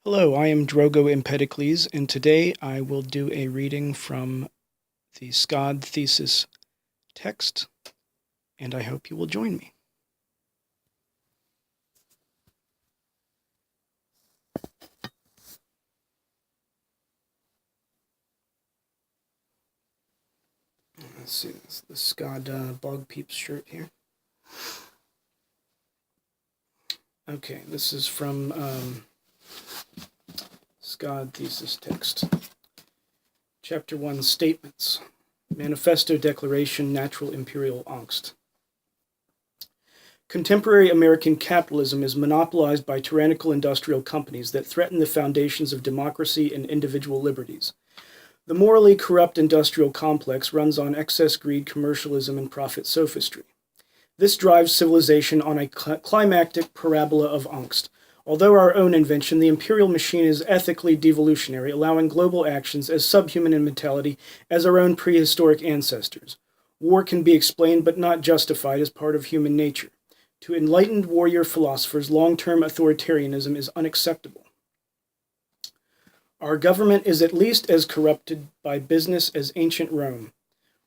Hello, I am Drogo Empedocles, and today I will do a reading from the SCOD thesis text, and I hope you will join me. Let's see, this is the SCOD Bog Peeps shirt here. Okay, this is from SCOD thesis text. Chapter 1, Statements. Manifesto Declaration, Natural Imperial Angst. Contemporary American capitalism is monopolized by tyrannical industrial companies that threaten the foundations of democracy and individual liberties. The morally corrupt industrial complex runs on excess greed, commercialism, and profit sophistry. This drives civilization on a climactic parabola of angst. Although our own invention, the imperial machine is ethically devolutionary, allowing global actions as subhuman in mentality as our own prehistoric ancestors. War can be explained but not justified as part of human nature. To enlightened warrior philosophers, long-term authoritarianism is unacceptable. Our government is at least as corrupted by business as ancient Rome.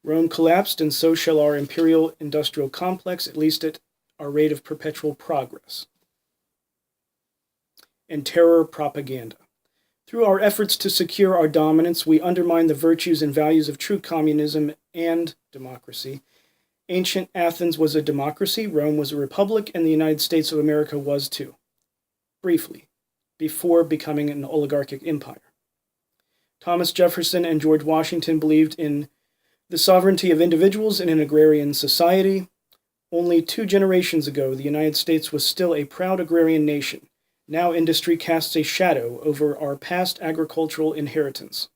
Rome collapsed, and so shall our imperial industrial complex, at least at our rate of perpetual progress. And terror propaganda. Through our efforts to secure our dominance, we undermine the virtues and values of true communism and democracy. Ancient Athens was a democracy, Rome was a republic, and the United States of America was too. Briefly, before becoming an oligarchic empire. Thomas Jefferson and George Washington believed in the sovereignty of individuals in an agrarian society. Only 2 generations ago, the United States was still a proud agrarian nation. Now industry casts a shadow over our past agricultural inheritance.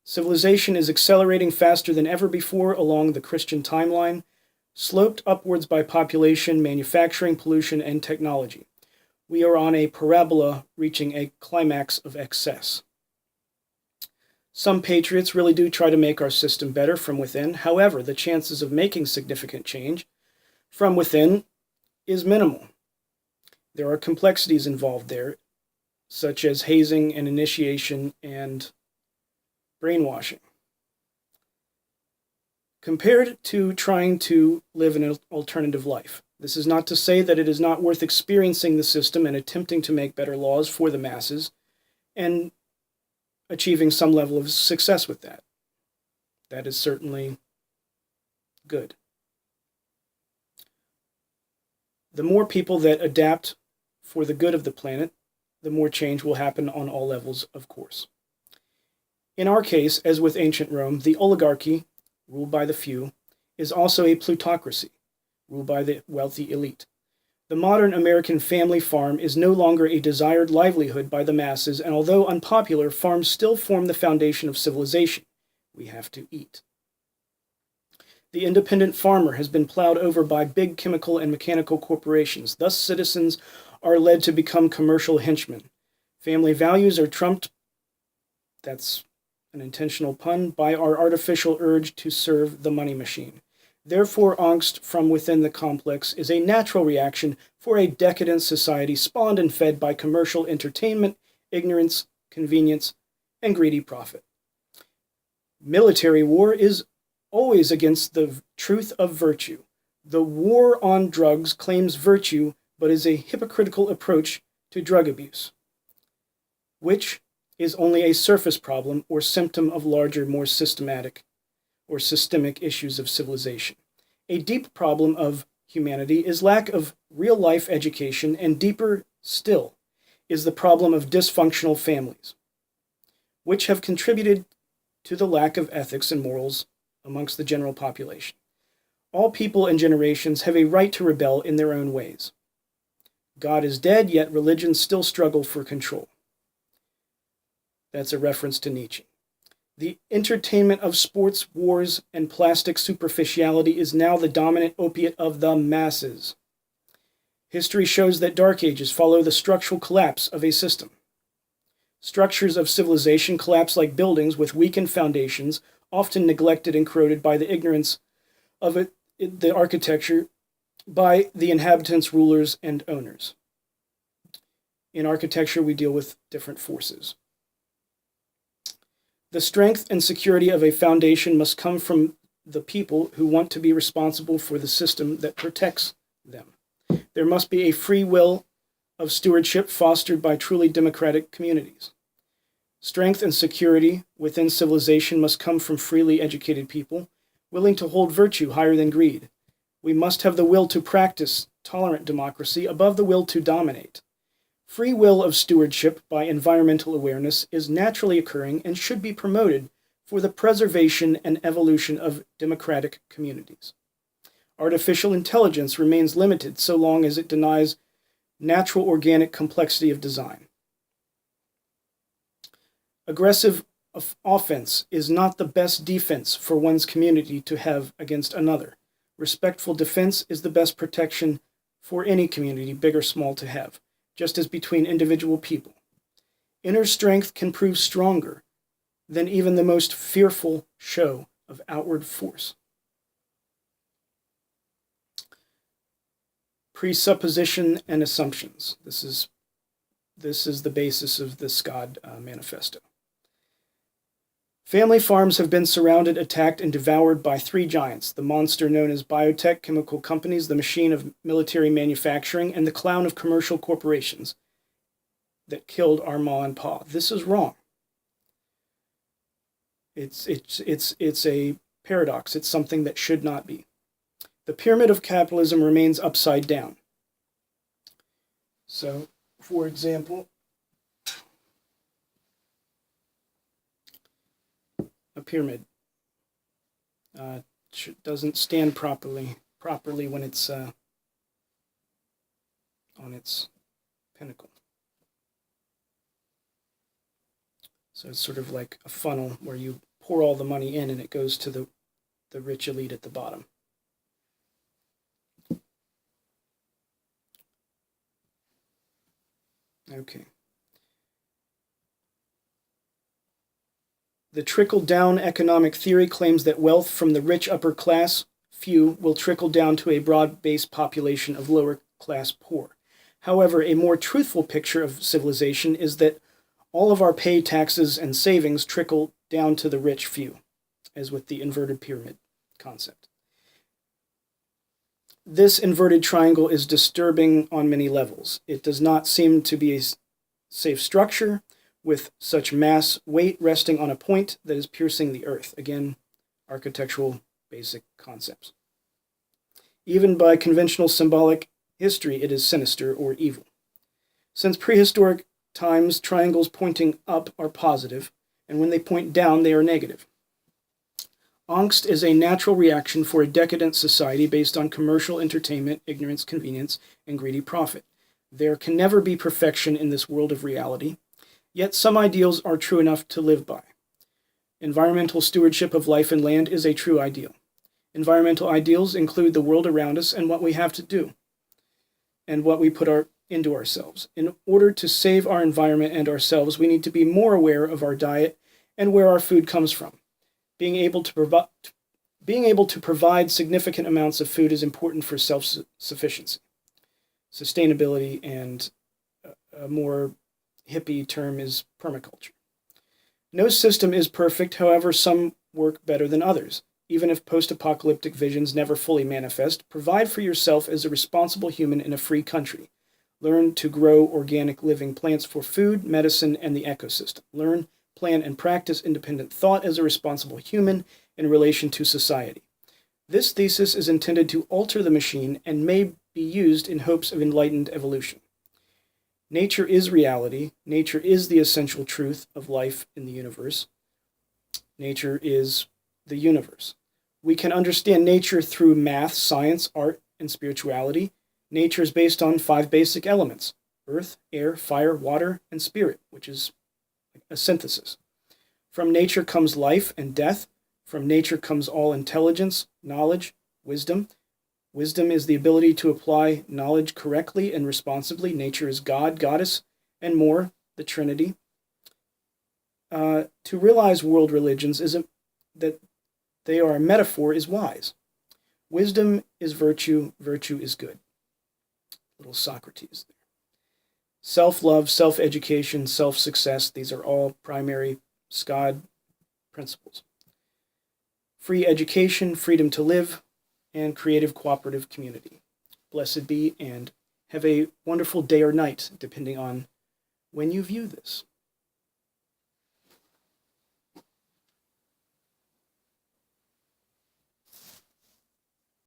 Civilization is accelerating faster than ever before along the Christian timeline, sloped upwards by population, manufacturing, pollution, and technology. We are on a parabola reaching a climax of excess. Some patriots really do try to make our system better from within. However, the chances of making significant change from within is minimal. There are complexities involved there, such as hazing and initiation and brainwashing. Compared to trying to live an alternative life. This is not to say that it is not worth experiencing the system and attempting to make better laws for the masses and achieving some level of success with that. That is certainly good. The more people that adapt for the good of the planet, the more change will happen on all levels, of course. In our case, as with ancient Rome, the oligarchy, ruled by the few, is also a plutocracy, ruled by the wealthy elite. The modern American family farm is no longer a desired livelihood by the masses, and although unpopular, farms still form the foundation of civilization. We have to eat. The independent farmer has been plowed over by big chemical and mechanical corporations. Thus, citizens are led to become commercial henchmen. Family values are trumped, that's an intentional pun, by our artificial urge to serve the money machine. Therefore, angst from within the complex is a natural reaction for a decadent society spawned and fed by commercial entertainment, ignorance, convenience, and greedy profit. Military war is always against the truth of virtue. The war on drugs claims virtue, but is a hypocritical approach to drug abuse, which is only a surface problem or symptom of larger, more systematic or systemic issues of civilization. A deep problem of humanity is lack of real-life education, and deeper still is the problem of dysfunctional families, which have contributed to the lack of ethics and morals amongst the general population. All people and generations have a right to rebel in their own ways. God is dead, yet religions still struggle for control. That's a reference to Nietzsche. The entertainment of sports, wars, and plastic superficiality is now the dominant opiate of the masses. History shows that dark ages follow the structural collapse of a system. Structures of civilization collapse like buildings with weakened foundations, often neglected and corroded by the ignorance of the architecture by the inhabitants, rulers, and owners. In architecture, we deal with different forces. The strength and security of a foundation must come from the people who want to be responsible for the system that protects them. There must be a free will of stewardship fostered by truly democratic communities. Strength and security within civilization must come from freely educated people, willing to hold virtue higher than greed. We must have the will to practice tolerant democracy above the will to dominate. Free will of stewardship by environmental awareness is naturally occurring and should be promoted for the preservation and evolution of democratic communities. Artificial intelligence remains limited so long as it denies natural organic complexity of design. Aggressive offense is not the best defense for one's community to have against another. Respectful defense is the best protection for any community, big or small, to have, just as between individual people. Inner strength can prove stronger than even the most fearful show of outward force. Presupposition and assumptions. This is the basis of the SCOD Manifesto. Family farms have been surrounded, attacked, and devoured by three giants: the monster known as biotech, chemical companies, the machine of military manufacturing, and the clown of commercial corporations that killed our ma and pa. This is wrong. It's a paradox. It's something that should not be. The pyramid of capitalism remains upside down. So, for example, a pyramid doesn't stand properly when it's on its pinnacle. So it's sort of like a funnel where you pour all the money in and it goes to the rich elite at the bottom. Okay. The trickle-down economic theory claims that wealth from the rich upper class few will trickle down to a broad-based population of lower-class poor. However, a more truthful picture of civilization is that all of our pay, taxes, and savings trickle down to the rich few, as with the inverted pyramid concept. This inverted triangle is disturbing on many levels. It does not seem to be a safe structure, with such mass weight resting on a point that is piercing the earth. Again, architectural basic concepts. Even by conventional symbolic history, it is sinister or evil. Since prehistoric times, triangles pointing up are positive, and when they point down, they are negative. Angst is a natural reaction for a decadent society based on commercial entertainment, ignorance, convenience, and greedy profit. There can never be perfection in this world of reality, yet some ideals are true enough to live by. Environmental stewardship of life and land is a true ideal. Environmental ideals include the world around us and what we have to do, and what we put into ourselves. In order to save our environment and ourselves, we need to be more aware of our diet and where our food comes from. Being able to provide significant amounts of food is important for self-sufficiency, sustainability, and a more hippie term is permaculture. No system is perfect, however, some work better than others. Even if post-apocalyptic visions never fully manifest, provide for yourself as a responsible human in a free country. Learn to grow organic living plants for food, medicine, and the ecosystem. Learn, plan, and practice independent thought as a responsible human in relation to society. This thesis is intended to alter the machine and may be used in hopes of enlightened evolution. Nature is reality. Nature is the essential truth of life in the universe. Nature is the universe. We can understand nature through math, science, art, and spirituality. Nature is based on 5 basic elements: earth, air, fire, water, and spirit, which is a synthesis. From nature comes life and death. From nature comes all intelligence, knowledge, wisdom. Wisdom is the ability to apply knowledge correctly and responsibly. Nature is God, Goddess, and more, the Trinity. To realize world religions that they are a metaphor is wise. Wisdom is virtue, virtue is good. Little Socrates there. Self-love, self-education, self-success, these are all primary SCOD principles. Free education, freedom to live, and creative cooperative community. Blessed be, and have a wonderful day or night, depending on when you view this.